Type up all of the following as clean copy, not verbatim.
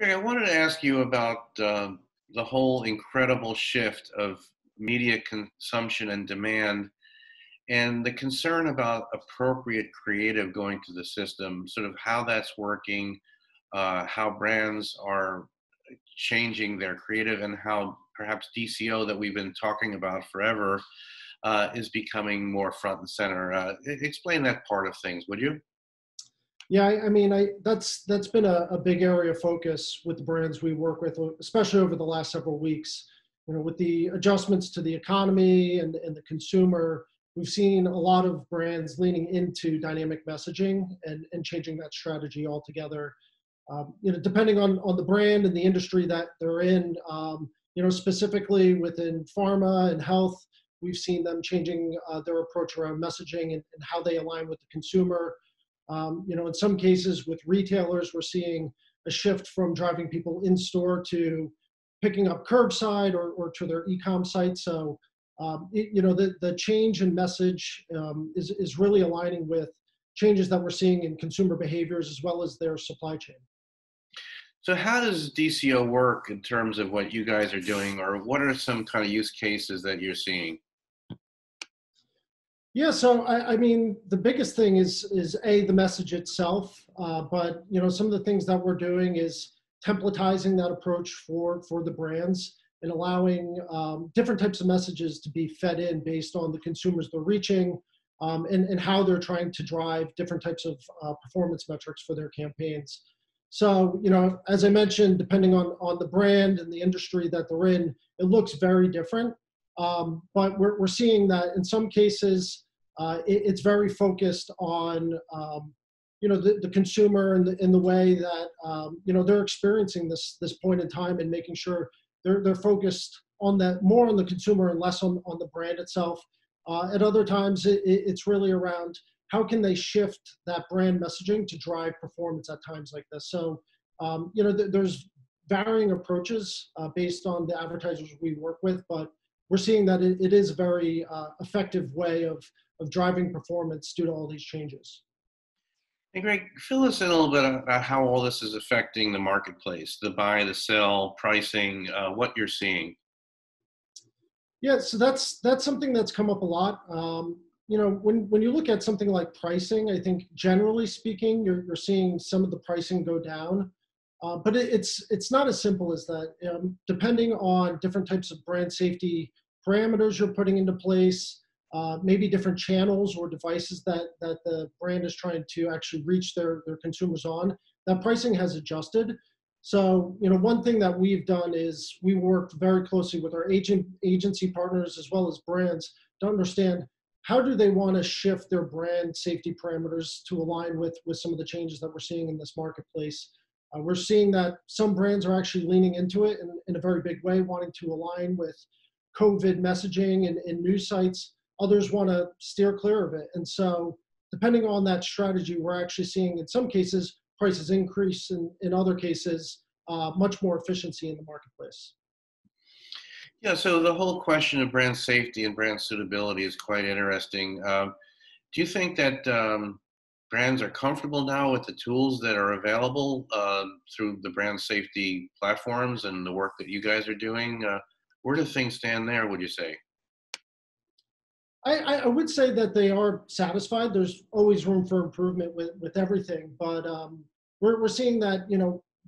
Greg, I wanted to ask you about the whole incredible shift of media consumption and demand and the concern about appropriate creative going to the system, sort of how that's working, how brands are changing their creative, and how perhaps DCO that we've been talking about forever is becoming more front and center. Explain that part of things, would you? Yeah, that's been a big area of focus with the brands we work with, especially over the last several weeks. With the adjustments to the economy and the consumer, we've seen a lot of brands leaning into dynamic messaging and changing that strategy altogether. Depending on the brand and the industry that they're in, specifically within pharma and health, we've seen them changing their approach around messaging and how they align with the consumer. In some cases with retailers, we're seeing a shift from driving people in store to picking up curbside or to their e-com site. So, the change in message is really aligning with changes that we're seeing in consumer behaviors as well as their supply chain. So how does DCO work in terms of what you guys are doing, or what are some kind of use cases that you're seeing? Yeah, so the biggest thing is the message itself, but some of the things that we're doing is templatizing that approach for the brands and allowing different types of messages to be fed in based on the consumers they're reaching, and how they're trying to drive different types of performance metrics for their campaigns. So, as I mentioned, depending on the brand and the industry that they're in, it looks very different. But we're seeing that in some cases, it's very focused on the consumer and the way that they're experiencing this point in time, and making sure they're focused on that, more on the consumer and less on the brand itself. At other times, it's really around how can they shift that brand messaging to drive performance at times like this. So there's varying approaches based on the advertisers we work with, but we're seeing that it is a very effective way of driving performance due to all these changes. Hey, Greg, fill us in a little bit about how all this is affecting the marketplace, the buy, the sell, pricing, what you're seeing. Yeah, so that's something that's come up a lot. When you look at something like pricing, I think generally speaking, you're seeing some of the pricing go down. But it's not as simple as that. Depending on different types of brand safety parameters you're putting into place, maybe different channels or devices that the brand is trying to actually reach their consumers on, that pricing has adjusted. So, one thing that we've done is we worked very closely with our agency partners as well as brands to understand how do they want to shift their brand safety parameters to align with some of the changes that we're seeing in this marketplace. We're seeing that some brands are actually leaning into it in a very big way, wanting to align with COVID messaging and news sites. Others want to steer clear of it. And so depending on that strategy, we're actually seeing in some cases prices increase, and in other cases, much more efficiency in the marketplace. Yeah, so the whole question of brand safety and brand suitability is quite interesting. Do you think that brands are comfortable now with the tools that are available through the brand safety platforms and the work that you guys are doing? Where do things stand there, would you say? I would say that they are satisfied. There's always room for improvement with everything, but we're seeing that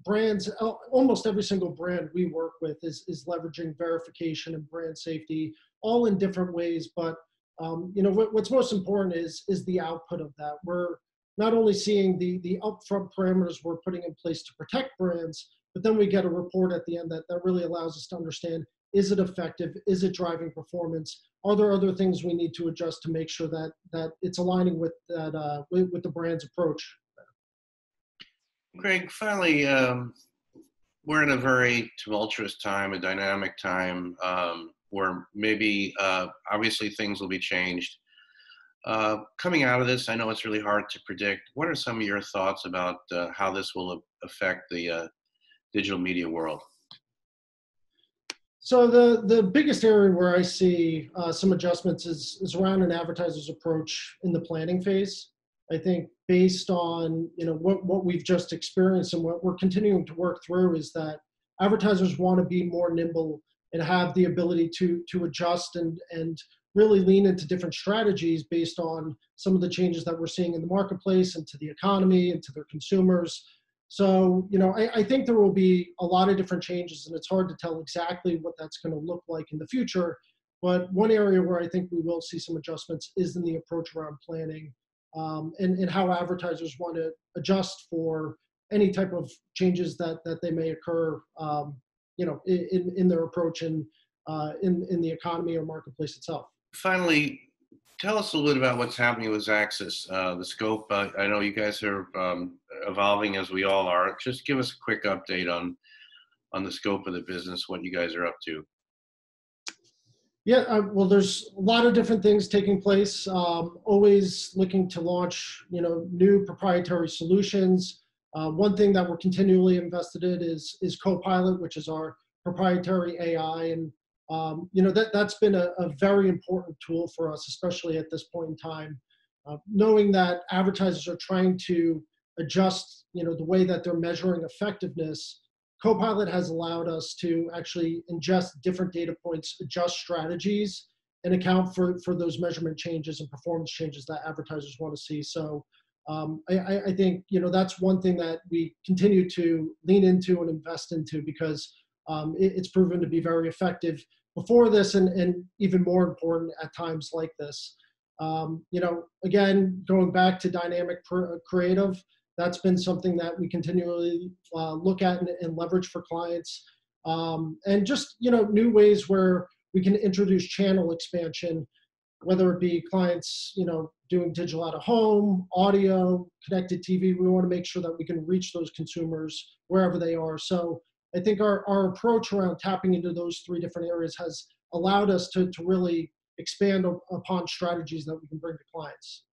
brands, almost every single brand we work with is leveraging verification and brand safety, all in different ways. But what's most important is the output of that. We're not only seeing the upfront parameters we're putting in place to protect brands, but then we get a report at the end that really allows us to understand, is it effective? Is it driving performance? Are there other things we need to adjust to make sure that it's aligning with that with the brand's approach? Greg, finally, we're in a very tumultuous time, a dynamic time, where maybe obviously things will be changed. Coming out of this, I know it's really hard to predict. What are some of your thoughts about how this will affect the digital media world? So the biggest area where I see some adjustments is around an advertiser's approach in the planning phase. I think based on, what we've just experienced and what we're continuing to work through is that advertisers want to be more nimble and have the ability to adjust and really lean into different strategies based on some of the changes that we're seeing in the marketplace and to the economy and to their consumers. So, I think there will be a lot of different changes, and it's hard to tell exactly what that's going to look like in the future. But one area where I think we will see some adjustments is in the approach around planning, and how advertisers want to adjust for any type of changes that they may occur, in their approach and in the economy or marketplace itself. Finally, tell us a little bit about what's happening with Xaxis, the scope. I know you guys are evolving as we all are. Just give us a quick update on the scope of the business, what you guys are up to. Yeah, well, there's a lot of different things taking place. Always looking to launch, new proprietary solutions. One thing that we're continually invested in is Copilot, which is our proprietary AI, and that's been a very important tool for us, especially at this point in time. Knowing that advertisers are trying to adjust, the way that they're measuring effectiveness, Copilot has allowed us to actually ingest different data points, adjust strategies, and account for those measurement changes and performance changes that advertisers want to see. So I think that's one thing that we continue to lean into and invest into because it's proven to be very effective before this and even more important at times like this. Again, going back to dynamic creative, that's been something that we continually look at and leverage for clients. And just, new ways where we can introduce channel expansion, whether it be clients, doing digital out of home, audio, connected TV. We want to make sure that we can reach those consumers wherever they are. So I think our approach around tapping into those three different areas has allowed us to really expand upon strategies that we can bring to clients.